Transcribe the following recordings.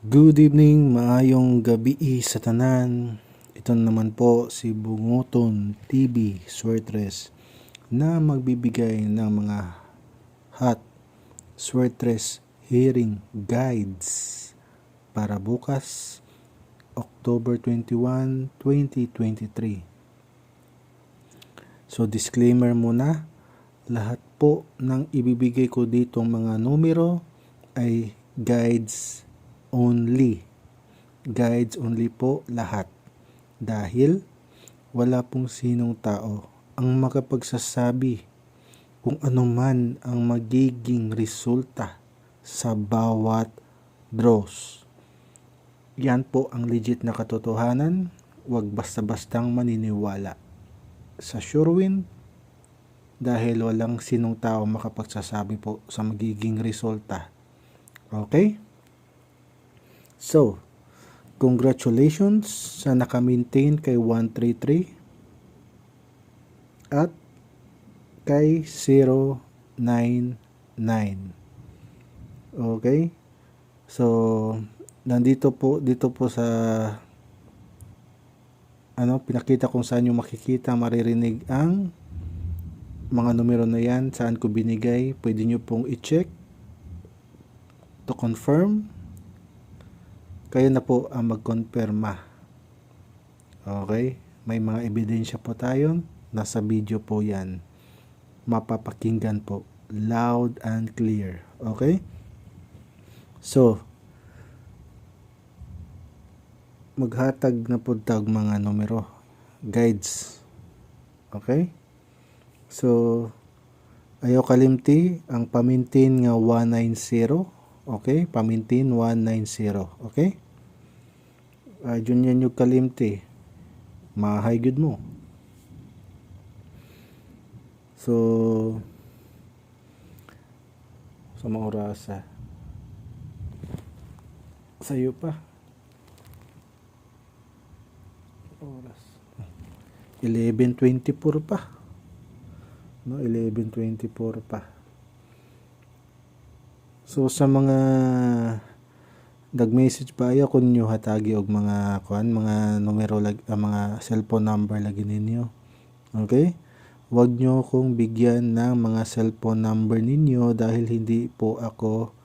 Good evening, maayong gabi sa tanan. Ito naman po si Bunguton TV Swertres na magbibigay ng mga hot Swertres hearing guides para bukas October 21, 2023. So disclaimer muna, lahat po ng ibibigay ko ditong mga numero ay guides only. Guides only po lahat. Dahil wala pong sinong tao ang makapagsasabi kung ano man ang magiging resulta sa bawat draws. Yan po ang legit na katotohanan. Huwag basta-bastang maniniwala sa SureWin dahil walang sinong tao makapagsasabi po sa magiging resulta. Okay? So, congratulations sa naka-maintain kay 133 at kay 099. Okay? So, dito po sa pinakita kung saan yung makikita, maririnig ang mga numero na yan, saan ko binigay. Pwede nyo pong i-check to confirm. Kayo na po ang magkonfirma. Okay? May mga ebidensya po tayo. Nasa video po yan. Mapapakinggan po. Loud and clear. Okay? So, maghatag na po tag mga numero. Guides. Okay? So, ayaw kalimti. Ang pamintin nga 190. Okay? Pamintin 190. Okay? Dyan yan yung kalimti. Mahay good mo. So, sa mga orasa. Sa'yo pa. Oras. 11:24 pa. No, 11:24 pa. So, sa mga nag-message pa ayaw kun nyo hatagi og mga mga numero mga cellphone number lagi ninyo. Okay? Huwag nyo kong bigyan ng mga cellphone number ninyo dahil hindi po ako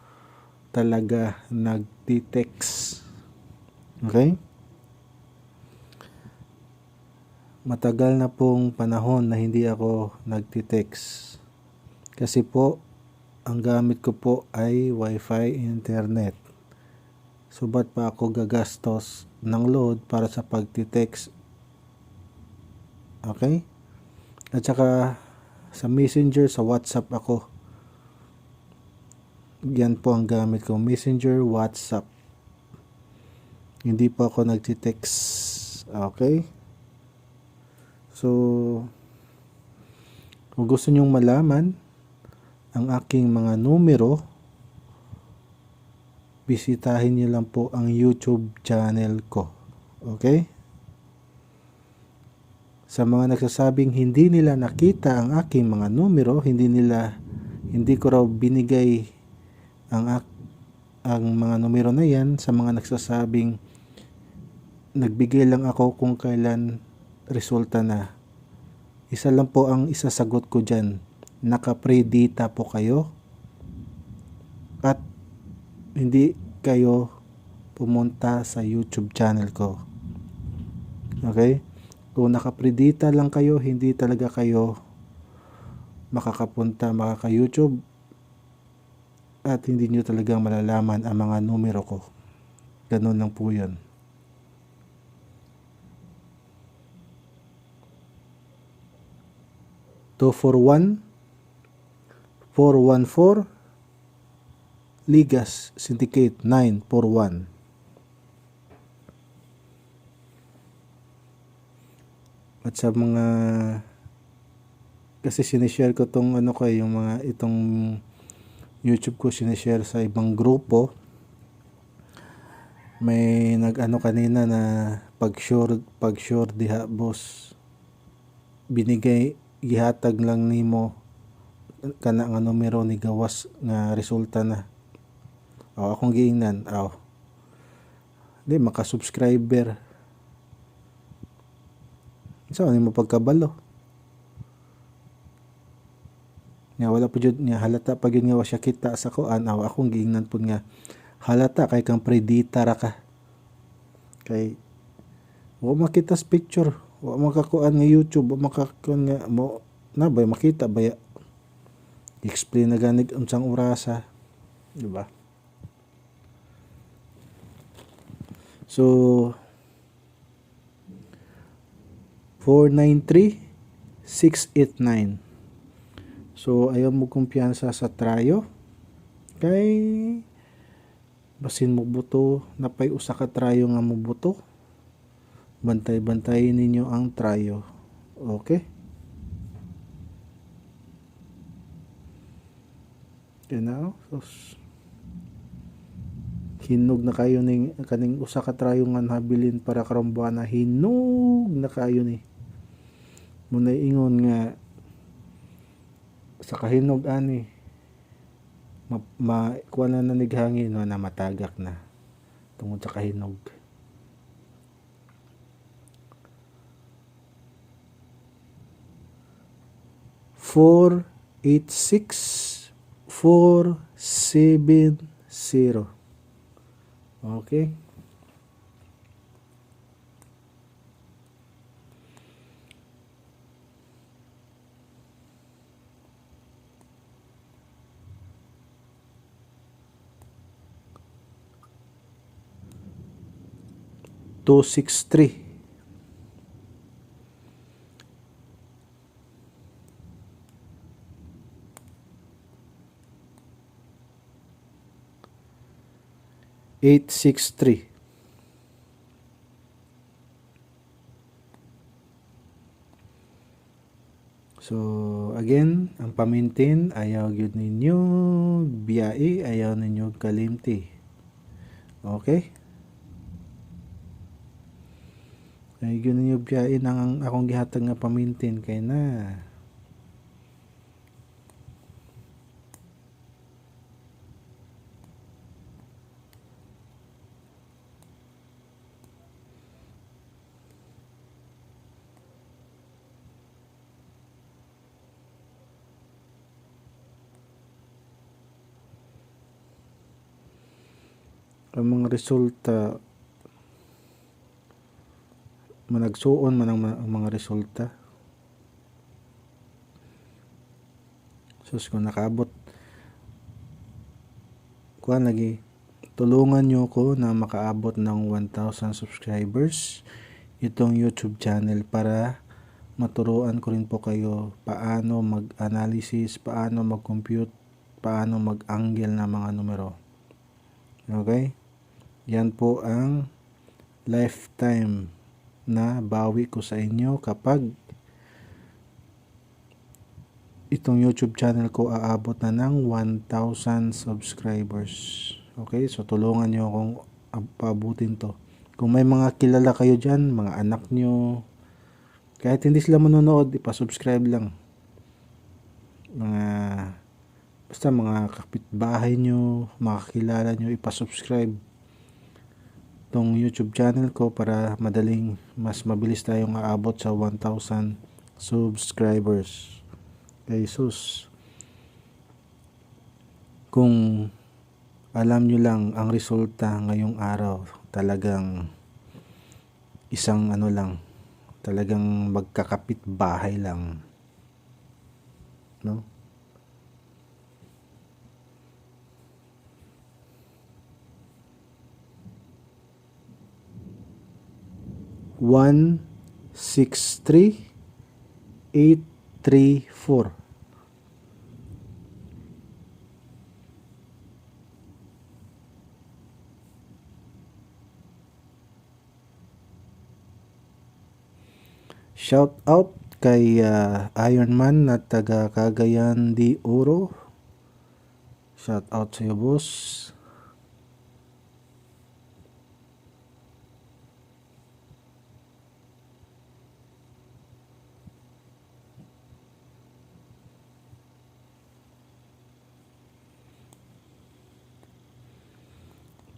talaga nagti-text. Okay? Matagal na pong panahon na hindi ako nagti-text. Kasi po ang gamit ko po ay Wi-Fi internet. So, ba't pa ako gagastos ng load para sa pagtitext? Okay? At saka, sa Messenger, sa WhatsApp ako. Yan po ang gamit ko. Messenger, WhatsApp. Hindi pa ako nagtitext. Okay? So, kung gusto nyong malaman ang aking mga numero, bisitahin niyo lang po ang YouTube channel ko. Okay? Sa mga nagsasabing hindi nila nakita ang aking mga numero, hindi ko raw binigay ang mga numero na yan, sa mga nagsasabing nagbigay lang ako kung kailan resulta na. Isa lang po ang isasagot ko dyan. Naka-pre-data po kayo at hindi kayo pumunta sa YouTube channel ko. Okay? Kung naka-predita lang kayo, hindi talaga kayo makaka-YouTube at hindi nyo talagang malalaman ang mga numero ko. Ganun lang po yun. Two 414 Ligas Syndicate 941. At sa mga kasi sinishare ko tong yung mga itong YouTube ko sinishare sa ibang grupo. May kanina na pag sure diha boss, binigay gihatag lang nimo kana nga numero ni gawas nga resulta na. Akong giingnan. Di maka-subscriber. So ano mo pagkabalo? Nga wala po jud nga halata pag yun nga wa siya kita sa kuan aw akong giingnan pud nga halata kay kang predita ra ka. Kay wa makita sa picture, wa makakuan nga YouTube, wa makakuan nga mo na ba makita ba explain na ganit unsang orasa, di ba? So 493-689. So ayaw mo kumpiyansa sa trayo kay basin mo buto napay usa ka trayo nga mo buto. Bantay-bantayin ninyo ang trayo. Okay? You know? So, hinog na kayo ning kaning usa ka trayo nga nabilin para karong buwan na hinog na kayo ni. Muna ingon nga sa kahinog ani kuha na nighangin no, na matagak na tungod sa kahinog. Four 86470. Okay. Two 6-3. Eight 6-3. So again, ang pamintin ayaw gyud ninyo biyae, ayaw ninyo kalimti. Okay? Ayaw gyud ninyo biyae nang akong gihatag nga pamintin kay na ang mga resulta managsuon man ang mga resulta. Sus kung nakaabot kuan lagi tulungan nyo ko na makaabot ng 1,000 subscribers itong YouTube channel para maturuan ko rin po kayo paano mag-analysis, paano mag-compute, paano mag-angle ng mga numero. Okay? Yan po ang lifetime na bawi ko sa inyo kapag itong YouTube channel ko aabot na ng 1,000 subscribers. Okay? So tulungan nyo akong paabutin to. Kung may mga kilala kayo dyan, mga anak nyo, kahit hindi sila manonood, ipasubscribe lang. Basta mga kapitbahay nyo, mga kakilala nyo, ipasubscribe tong YouTube channel ko para mas mabilis tayong aabot sa 1,000 subscribers. Kay sus, kung alam nyo lang ang resulta ngayong araw, talagang isang talagang magkakapit bahay lang, no? One 63834. Shout out kay Ironman na taga Cagayan de Oro. Shout out sa iyo, boss.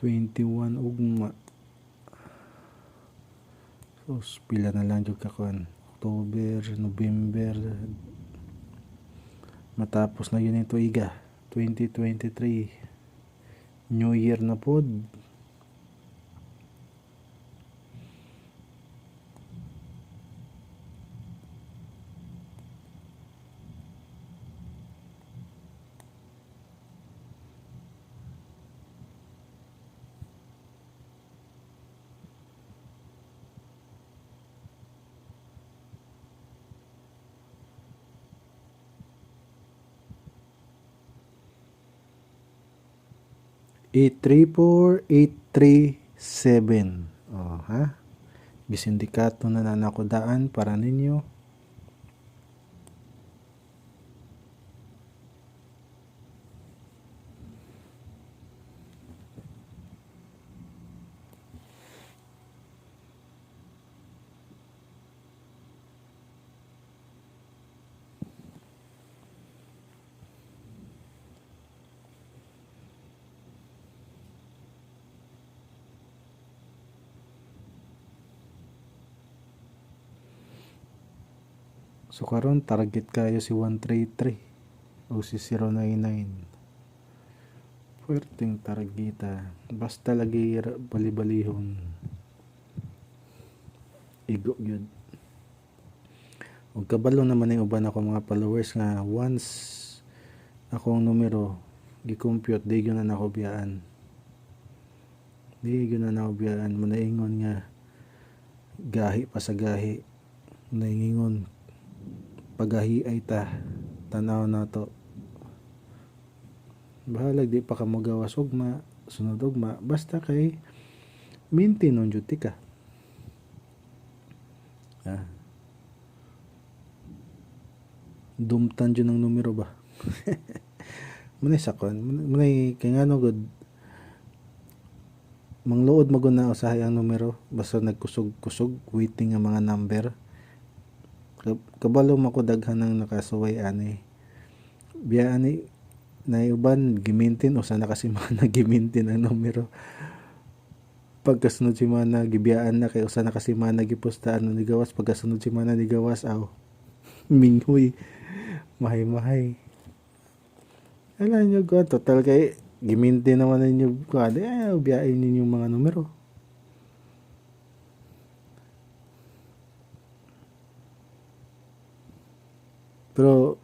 ug Sus, pila na lang jud kakuan. October, November, matapos na yun yung tuiga. 2023. New Year na pod. Eight three four 837. Oh, ha? Gisindikato na nanakudaan para ninyo. So karon target kayo si 133 o si 099. Puwerteng targeta. Basta lagi bali-balihon. Igo gyud. Ug kabalo naman yung uban ako mga followers nga once akong numero gi-compute di gyud na nako biyaan. Di gyud na nako biyaan. Manaingon nga gahi pa sa gahi. Manaingon pagahi ay ta tanaw na to. Bahalag di pa ka magawas ugma, sunod ugma, basta kay maintain on duty ka. Dumtan dyan ang numero ba? Munay sakon, munay kay ngano gud mangluod magun na usahay ang numero basta nagkusog-kusog waiting ang mga number. Kabalo mako daghan ang nakasuway ani. Biya ani na uban gimintin o sana kasi mana gimintin ang numero. Pagkasunod si mana gibiyaan na kay usa na kasi mana gipusta ano ni gawas pagkasunod si mana ni gawas aw minghoy mahay-mahay. Alam nyo ko total kay gimintin naman ninyo ko biyain ninyo mga numero. Pero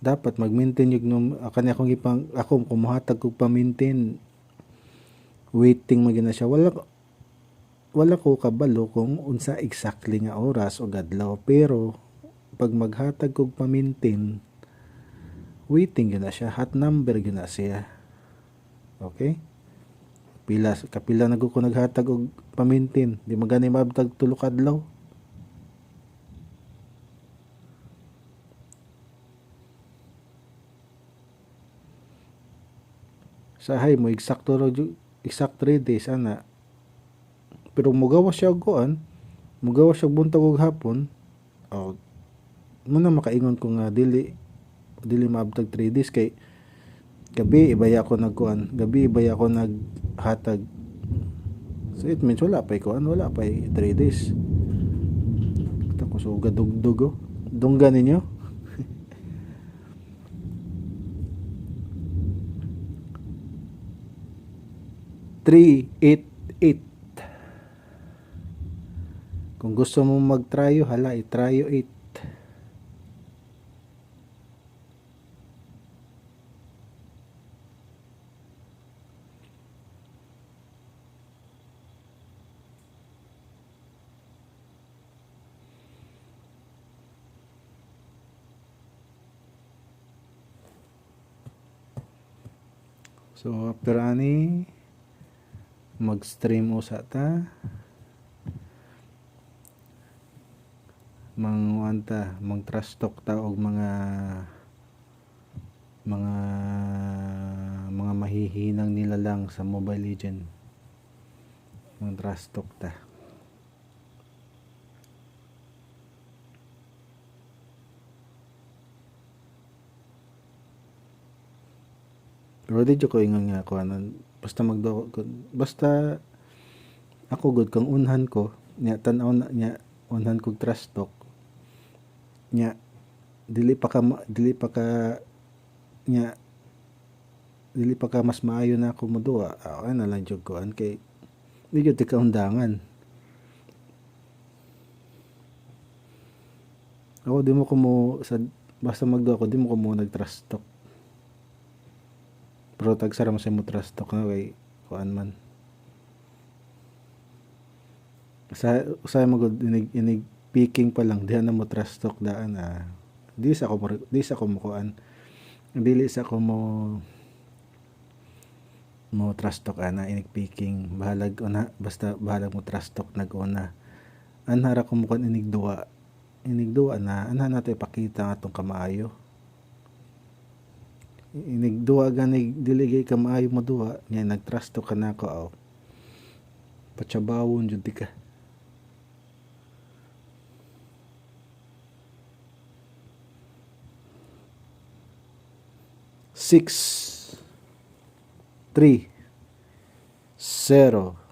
dapat mag-maintain yung kani akong ako kumuhatag kog pa-maintain waiting magina siya wala ko kabalo kung unsa exactly nga oras o adlaw pero pag maghatag kog pa-maintain waiting yun na siya hot number yun na siya. Okay, kapila na ko naghatag og pa-maintain di magani mabtag tulo ka adlaw. Sahay mo exact 3 days ana pero mugawas siya kuan mugawas siya buntag og hapon muna makaingon ko nga dili maabtag 3 days kay gabi ibaya ko nagkuan gabi ibaya ko naghatag so it means wala pa kuan wala pa 3 days tapos uga dugdug dunggan ninyo. 388. Kung gusto mo mag-tryo, hala, i-tryo 8. So, after ani, mag-stream usa ta mang trust talk ta og mga mahihinang nila lang sa Mobile Legend mang trust talk ta. Pero di ko ingon nga ako basta ako good kang unhan ko nya tan-aw na nya unhan kog trash talk nya nya dili pa ka mas maayo na ako moduwa ay na lang jud kuan kay di jud ka undangan. Ako di mo ko mo sa basta magduwa ko di mo ko mo nag-trash talk. Pero tagsara mo sa mo trash talk na kay kuan man. Sa mo gud inig picking pa lang diha na mo trash talk daan di sa ko mo kuan. Dili sa ko mo trash talk ana inig picking bahalag una basta bahalag mo trash talk nag-una. Anhara ko mo kuan inig duwa na anha nato ipakita nga atong kamaayo. Inig duwa gani dili gay kamaayo mo duwa nya nag-trash talk ka nako aw. Patsabawon jud ka. 6 3 0